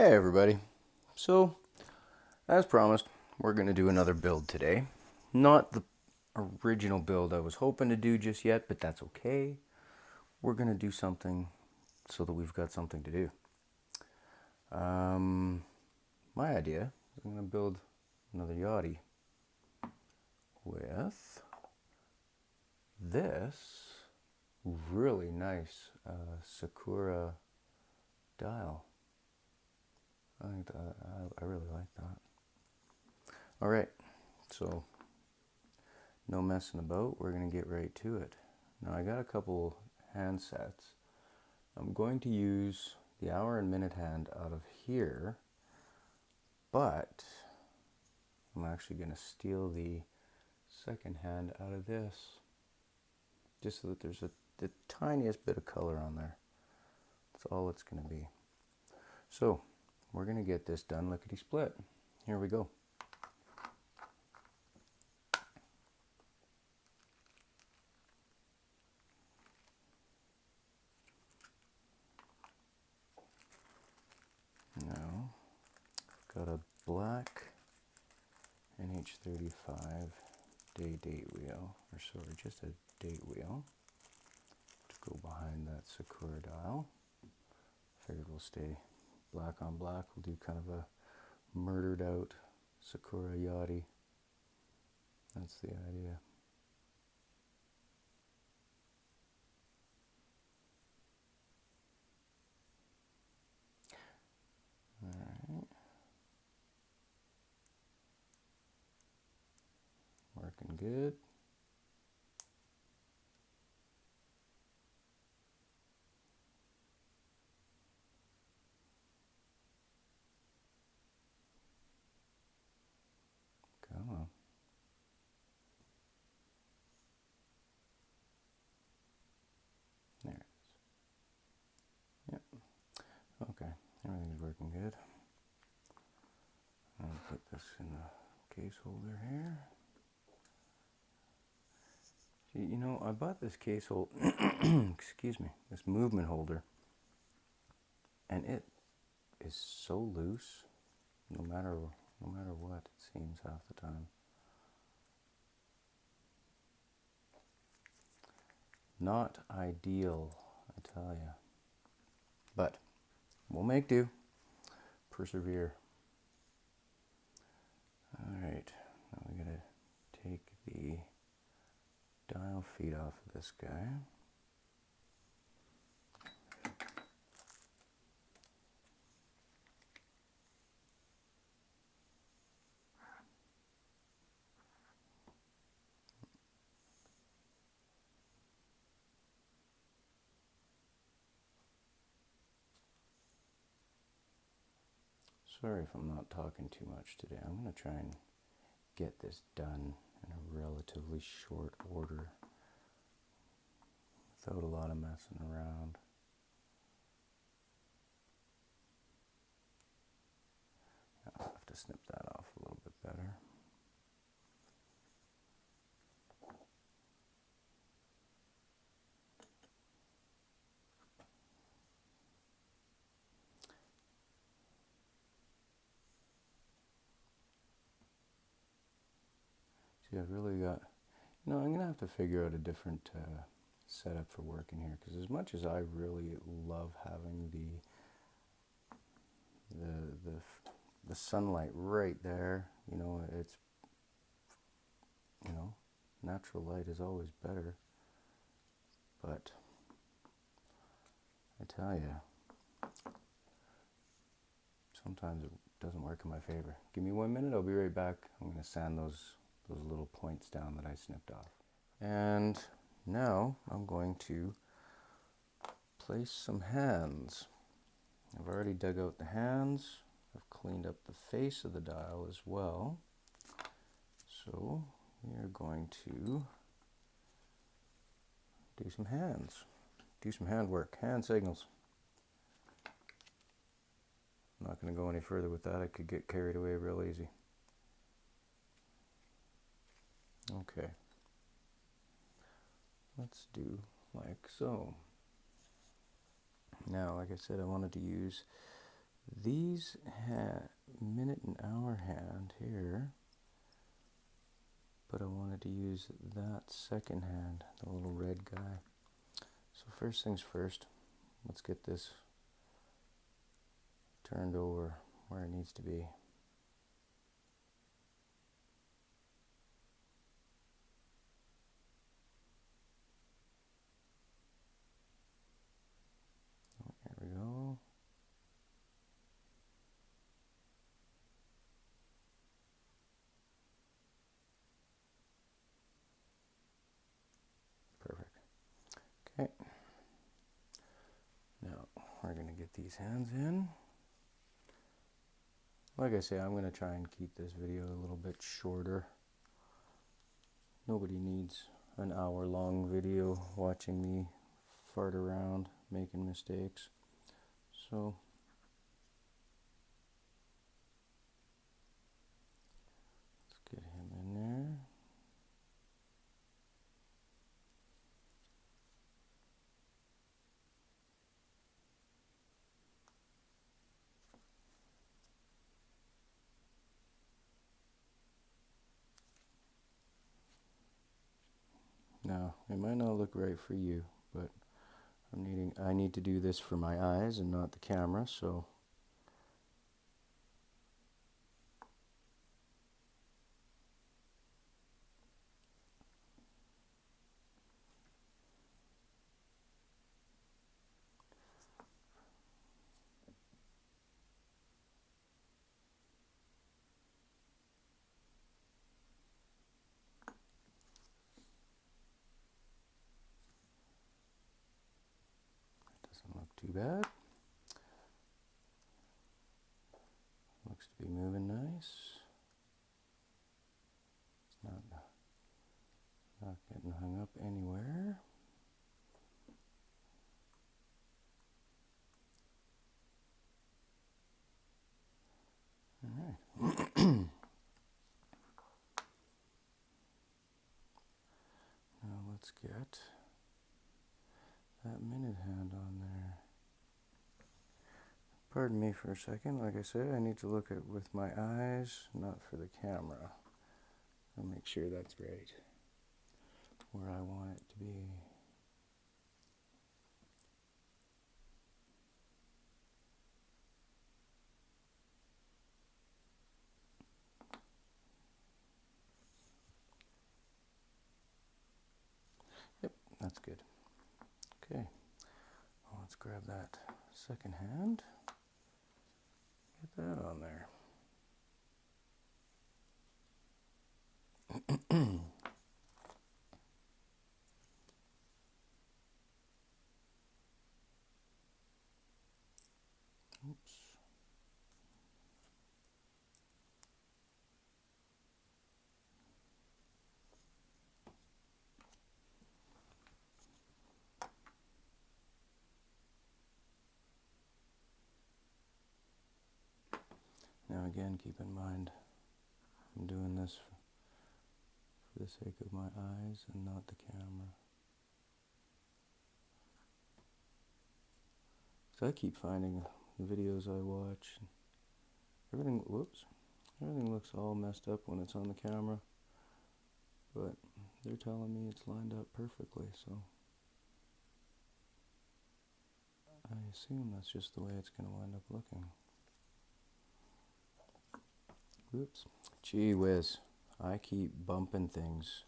Hey everybody. So, as promised, we're going to do another build today. Not the original build I was hoping to do just yet, but that's okay. We're going to do something so that we've got something to do. My idea is I'm going to build another yachty with this really nice Sakura dial. I really like that. All right, so no messing about, we're going to get right to it. Now I got a couple hand sets. I'm going to use the hour and minute hand out of here, but I'm actually going to steal the second hand out of this, just so that there's the tiniest bit of color on there. That's all it's going to be. So we're going to get this done lickety split. Here we go. Now I've got a black NH35 date wheel, or sorry, just a date wheel to go behind that Sakura dial. Figured we'll stay black on black. We'll do kind of a murdered out Sakura Yachty. That's the idea. Alright. Working good. Come on. There it is. Yep. Okay. Everything's working good. I'll put this in the case holder here. See, you know, I bought this case holder, excuse me, this movement holder, and it is so loose, no matter what, it seems half the time. Not ideal, I tell you. But we'll make do. Persevere. Alright, now we gotta take the dial feet off of this guy. Sorry if I'm not talking too much today. I'm going to try and get this done in a relatively short order without a lot of messing around. I'll have to snip that off a little bit better. See, I've really got, I'm going to have to figure out a different setup for working here, because as much as I really love having the sunlight right there, it's, natural light is always better, but I tell you, sometimes it doesn't work in my favor. Give me 1 minute, I'll be right back. I'm going to sand those little points down that I snipped off. And now I'm going to place some hands. I've already dug out the hands. I've cleaned up the face of the dial as well. So we are going to do some hands. Do some hand work, hand signals. I'm not going to go any further with that. I could get carried away real easy. Okay. Let's do like so. Now, like I said, I wanted to use these minute and hour hand here, but I wanted to use that second hand, the little red guy. So first things first, let's get this turned over where it needs to be. There we go. Perfect. Okay. Now we're going to get these hands in. Like I say, I'm going to try and keep this video a little bit shorter. Nobody needs an hour-long video watching me fart around, making mistakes. So let's get him in there. Now, it might not look right for you, but I need to do this for my eyes and not the camera, so doesn't look too bad. Looks to be moving nice. Not getting hung up anywhere. All right. Now let's get that minute hand on there. Pardon me for a second. Like I said, I need to look at it with my eyes, not for the camera. I'll make sure that's right where I want it to be. Yep, that's good. Okay, well, let's grab that second hand. Get that on there. Oops. Now again, keep in mind, I'm doing this for the sake of my eyes and not the camera. So I keep finding the videos I watch, everything looks all messed up when it's on the camera, but they're telling me it's lined up perfectly, so I assume that's just the way it's going to wind up looking. Whoops. Gee whiz. I keep bumping things,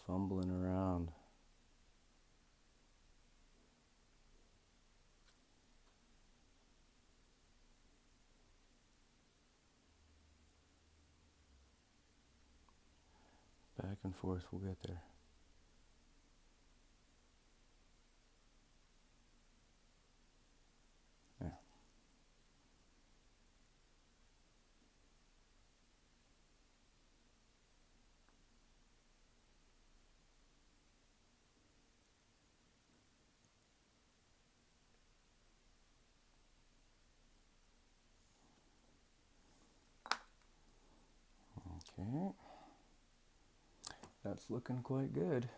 fumbling around. Back and forth, we'll get there. There. Okay. That's looking quite good.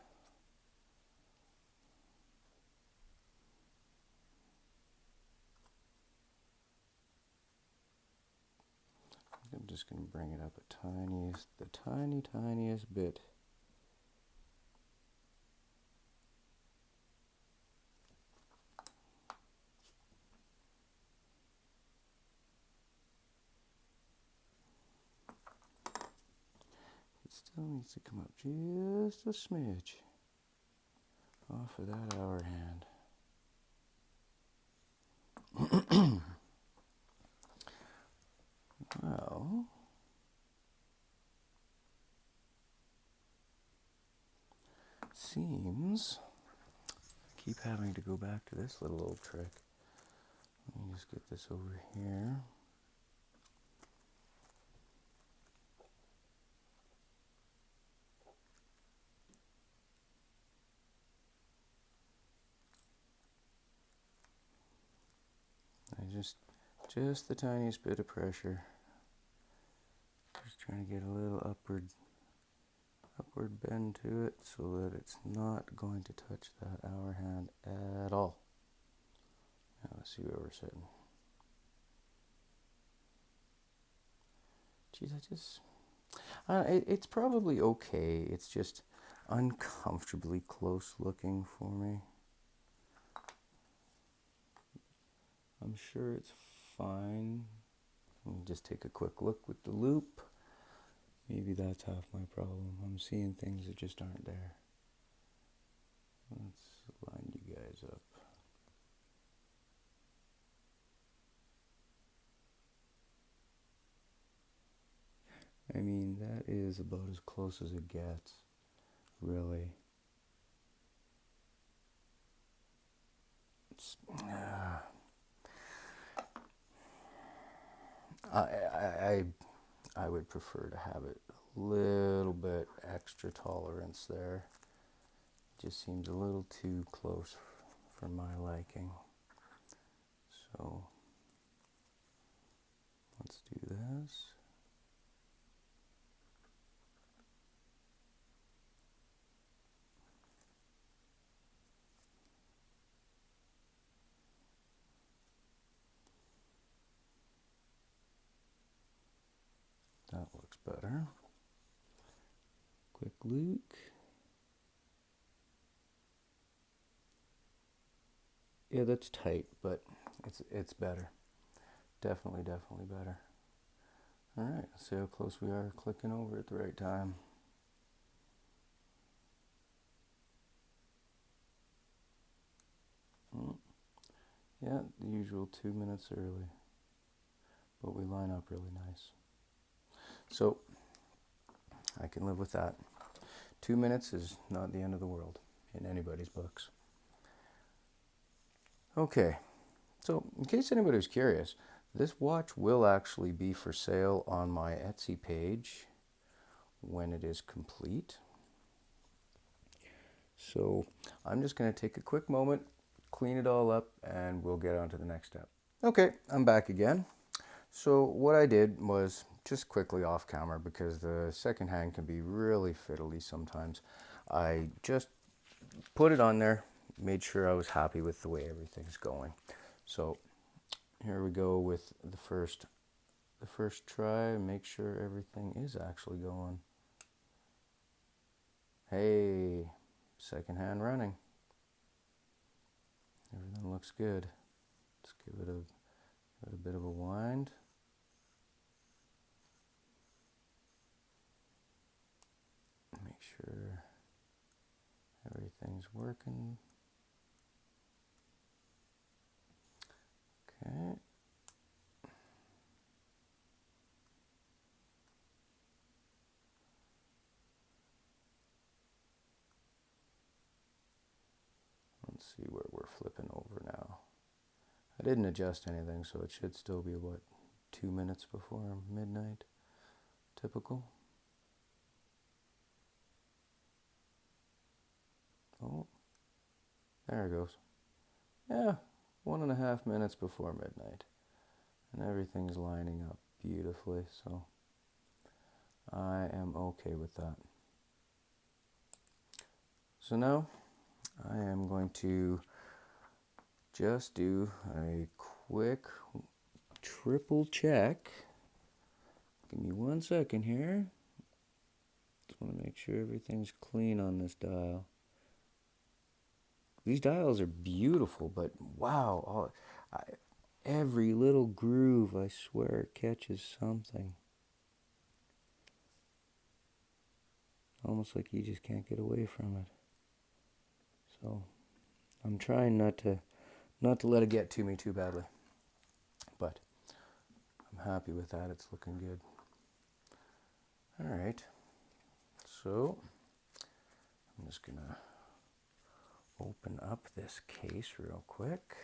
just going to bring it up the tiniest bit. It still needs to come up just a smidge off of that hour hand. Well, seems I keep having to go back to this little old trick. Let me just get this over here. I just the tiniest bit of pressure. Just trying to get a little upward bend to it so that it's not going to touch that hour hand at all. Now let's see where we're sitting. Geez, it's probably okay. It's just uncomfortably close looking for me. I'm sure it's fine. Let me just take a quick look with the loop. Maybe that's half my problem. I'm seeing things that just aren't there. Let's line you guys up. I mean, that is about as close as it gets, really. I would prefer to have it a little bit extra tolerance there. It just seems a little too close for my liking. So let's do this. That looks better. Quick Luke. Yeah, that's tight, but it's better. Definitely better. All right, let's see how close we are clicking over at the right time. Yeah, the usual 2 minutes early, but we line up really nice. So I can live with that. 2 minutes is not the end of the world in anybody's books. Okay, so in case anybody was curious, this watch will actually be for sale on my Etsy page when it is complete. So I'm just going to take a quick moment, clean it all up, and we'll get on to the next step. Okay, I'm back again. So what I did was just quickly off camera, because the second hand can be really fiddly sometimes. I just put it on there, made sure I was happy with the way everything's going. So here we go with the first try, make sure everything is actually going. Hey, second hand running. Everything looks good. Let's give it a bit of a wind. Make sure everything's working. Okay. Let's see where we're flipping over now. I didn't adjust anything, so it should still be, what, 2 minutes before midnight? Typical. Oh, there it goes. Yeah, 1.5 minutes before midnight. And everything's lining up beautifully, so I am okay with that. So now I am going to just do a quick triple check. Give me 1 second here. Just want to make sure everything's clean on this dial. These dials are beautiful, but wow, every little groove, I swear, catches something. Almost like you just can't get away from it. So I'm trying not to let it get to me too badly. But I'm happy with that. It's looking good. All right. So I'm just gonna open up this case real quick.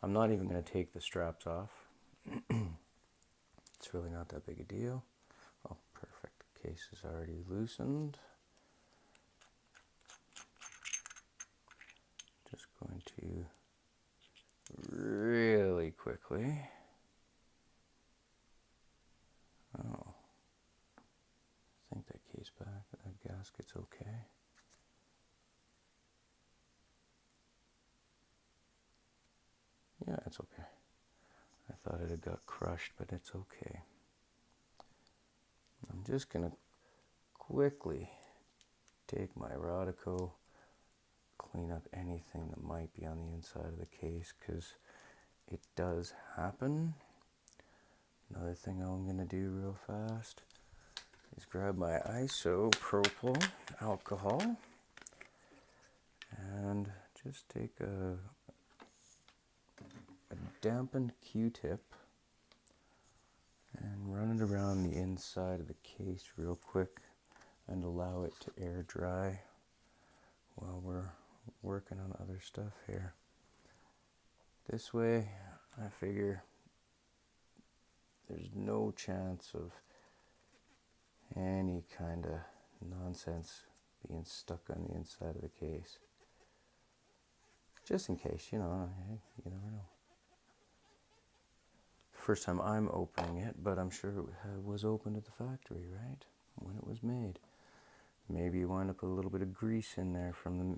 I'm not even going to take the straps off. It's really not that big a deal. Oh, perfect. Case is already loosened. Just going to really quickly. Oh, I think that case back, that gasket's okay. Yeah, it's okay. I thought it had got crushed, but it's okay. I'm just going to quickly take my Rodico, clean up anything that might be on the inside of the case, because it does happen. Another thing I'm going to do real fast is grab my isopropyl alcohol and just take a dampened Q-tip and run it around the inside of the case real quick and allow it to air dry while we're working on other stuff here. This way, I figure there's no chance of any kind of nonsense being stuck on the inside of the case. Just in case, you know, hey, you never know. First time I'm opening it, but I'm sure it was opened at the factory, right? When it was made. Maybe you wind up with a little bit of grease in there from the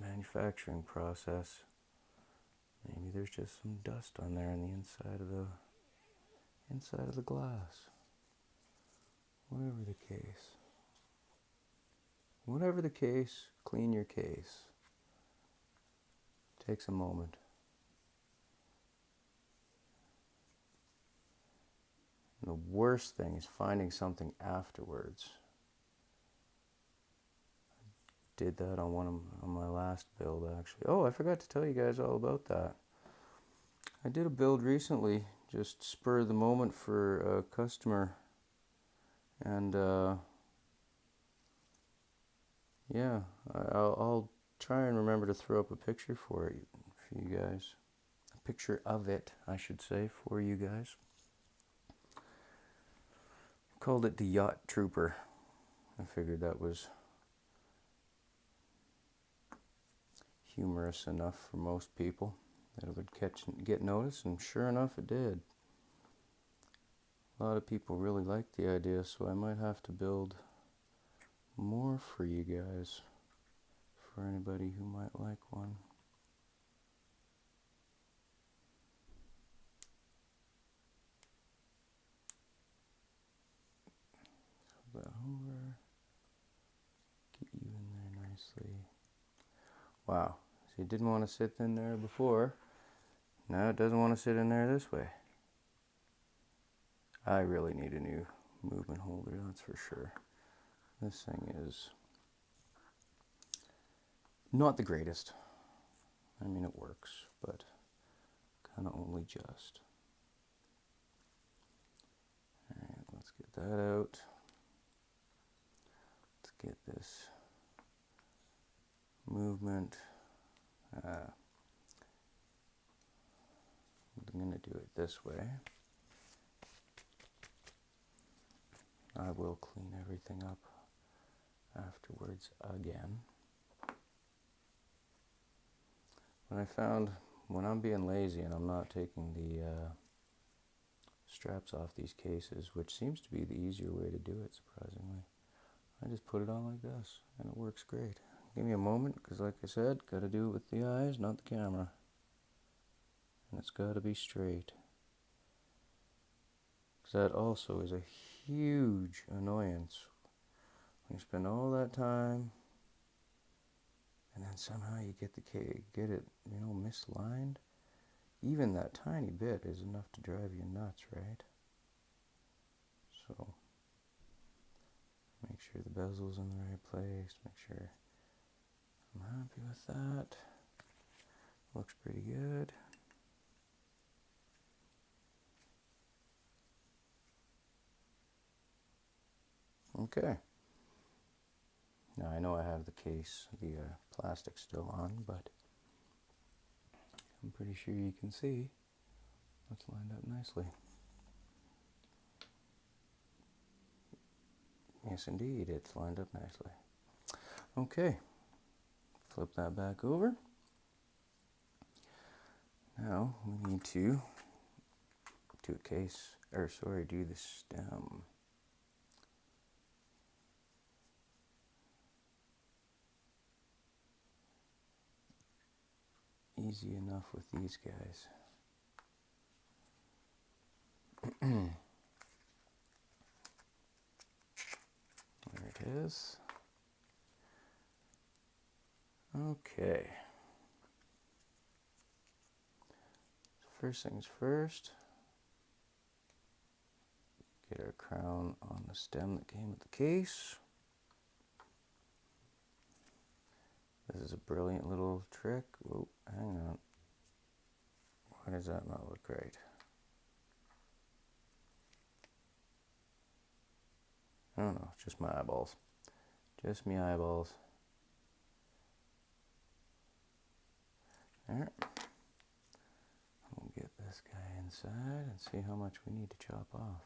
manufacturing process. Maybe there's just some dust on there on the inside of the glass. Whatever the case. Whatever the case, clean your case. Takes a moment. And the worst thing is finding something afterwards. Did that on my last build, actually. Oh, I forgot to tell you guys all about that. I did a build recently, just spur of the moment for a customer, and yeah, I'll try and remember to throw up a picture for you guys. A picture of it, I should say, for you guys. Called it the Yacht Trooper. I figured that was humorous enough for most people that it would get noticed, and sure enough it did. A lot of people really liked the idea, so I might have to build more for you guys, for anybody who might like one. Flip that over, get you in there nicely. Wow, so it didn't want to sit in there before. Now it doesn't want to sit in there this way. I really need a new movement holder, that's for sure. This thing is not the greatest. I mean, it works, but kind of only just. Alright, let's get that out. Let's get this movement. I'm going to do it this way. I will clean everything up afterwards again. When I found, when I'm being lazy and I'm not taking the straps off these cases, which seems to be the easier way to do it, surprisingly, I just put it on like this, and it works great. Give me a moment, because like I said, got to do it with the eyes, not the camera. And it's got to be straight. That also is a huge annoyance. You spend all that time, and then somehow you get it, mislined. Even that tiny bit is enough to drive you nuts, right? So make sure the bezel's in the right place. Make sure I'm happy with that. Looks pretty good. Okay. Now I know I have the case, the plastic still on, but I'm pretty sure you can see it's lined up nicely. Yes, indeed, it's lined up nicely. Okay, flip that back over. Now we need to do do the stem. Easy enough with these guys. There it is. Okay. First things first, get our crown on the stem that came with the case. This is a brilliant little trick. Whoa, hang on. Why does that not look right? I don't know, it's just my eyeballs. Just me eyeballs. There. We'll get this guy inside and see how much we need to chop off.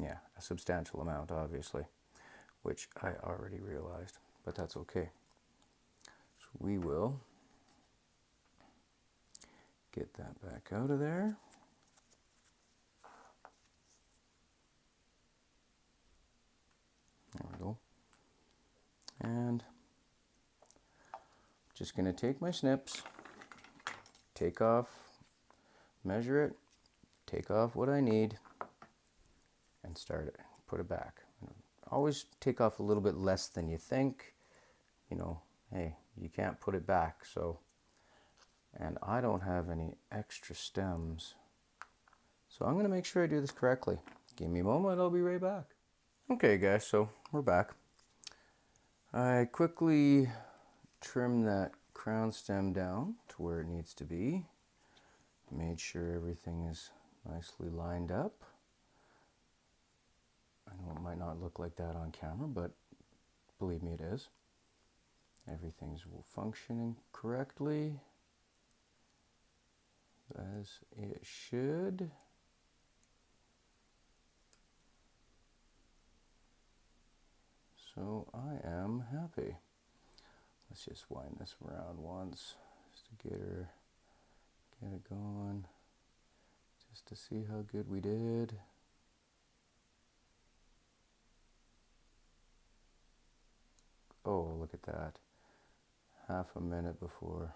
Yeah, a substantial amount, obviously, which I already realized, but that's okay. So we will get that back out of there. There we go. And just going to take my snips, take off, measure it, take off what I need, and start it, put it back. Always take off a little bit less than you think. Hey, you can't put it back, so. And I don't have any extra stems, so I'm going to make sure I do this correctly. Give me a moment, I'll be right back. Okay guys, so we're back. I quickly trimmed that crown stem down to where it needs to be. Made sure everything is nicely lined up. I know it might not look like that on camera, but believe me, it is. Everything's functioning correctly, as it should. So I am happy. Let's just wind this around once, just to get it going, just to see how good we did. Oh, look at that. Half a minute before,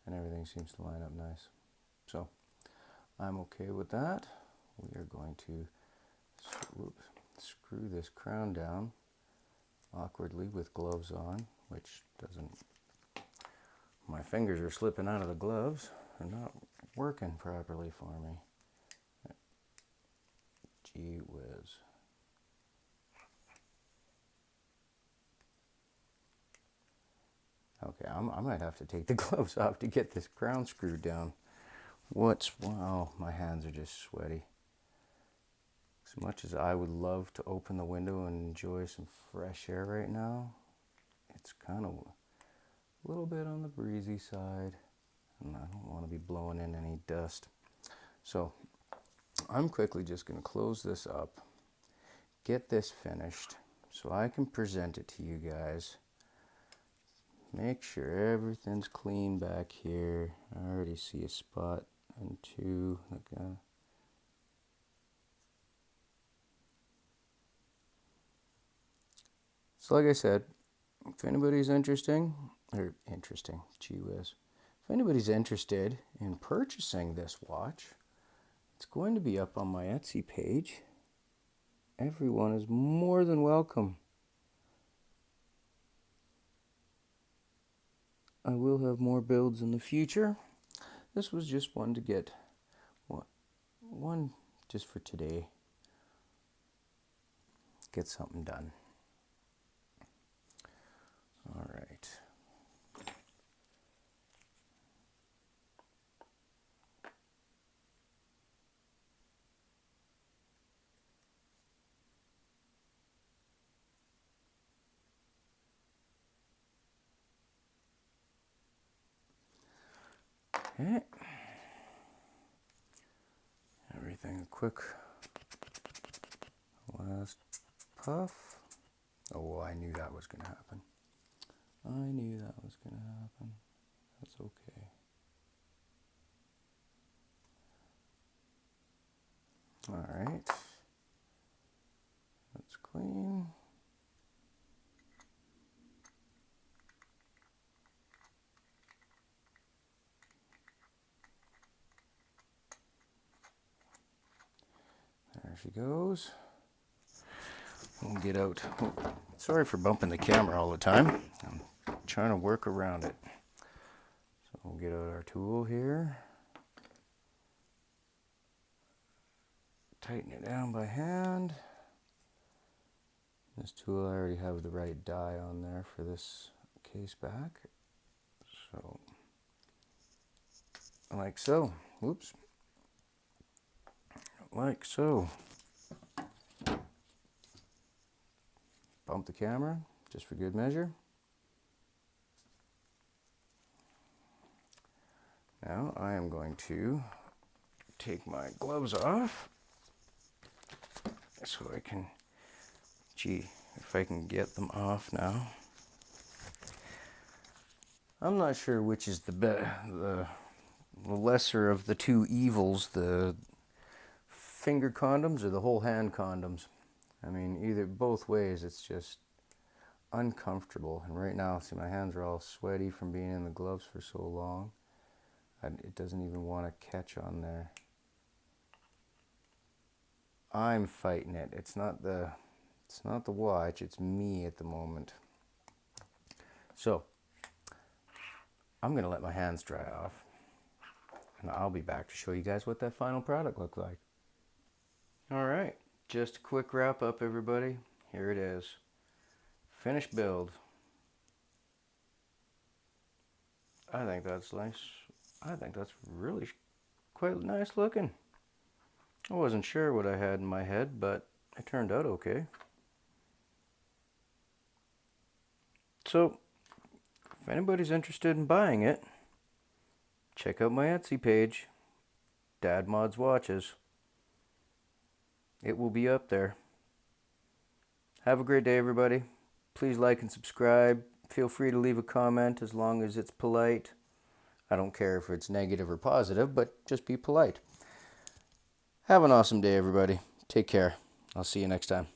and everything seems to line up nice. So I'm okay with that. We are going to screw this crown down awkwardly with gloves on, which doesn't, my fingers are slipping out of the gloves. They're not working properly for me. Gee whiz. Okay, I might have to take the gloves off to get this crown screwed down. Wow, my hands are just sweaty. As much as I would love to open the window and enjoy some fresh air right now, it's kind of a little bit on the breezy side, and I don't want to be blowing in any dust. So I'm quickly just going to close this up, get this finished, so I can present it to you guys. Make sure everything's clean back here. I already see a spot and two. So like I said, if anybody's gee whiz. If anybody's interested in purchasing this watch, it's going to be up on my Etsy page. Everyone is more than welcome. I will have more builds in the future. This was just one to get one just for today. Get something done. All right. Okay. Everything a quick last puff. Oh, I knew that was going to happen. I knew that was going to happen. That's okay. All right. That's clean. There she goes. We'll get out. Oh, sorry for bumping the camera all the time. I'm trying to work around it. So we'll get out our tool here. Tighten it down by hand. This tool, I already have the right die on there for this case back. So, like so. Whoops. Like so. Bump the camera, just for good measure. Now I am going to take my gloves off so I can, if I can get them off now. I'm not sure which is the lesser of the two evils, the finger condoms or the whole hand condoms. I mean, both ways, it's just uncomfortable. And right now, see, my hands are all sweaty from being in the gloves for so long. It doesn't even want to catch on there. I'm fighting it. It's not the watch, it's me at the moment. So, I'm going to let my hands dry off. And I'll be back to show you guys what that final product looked like. All right. Just a quick wrap up, everybody. Here it is. Finished build. I think that's nice. I think that's really quite nice looking. I wasn't sure what I had in my head, but it turned out okay. So, if anybody's interested in buying it, check out my Etsy page, Dad Mods Watches. It will be up there. Have a great day, everybody. Please like and subscribe. Feel free to leave a comment as long as it's polite. I don't care if it's negative or positive, but just be polite. Have an awesome day, everybody. Take care. I'll see you next time.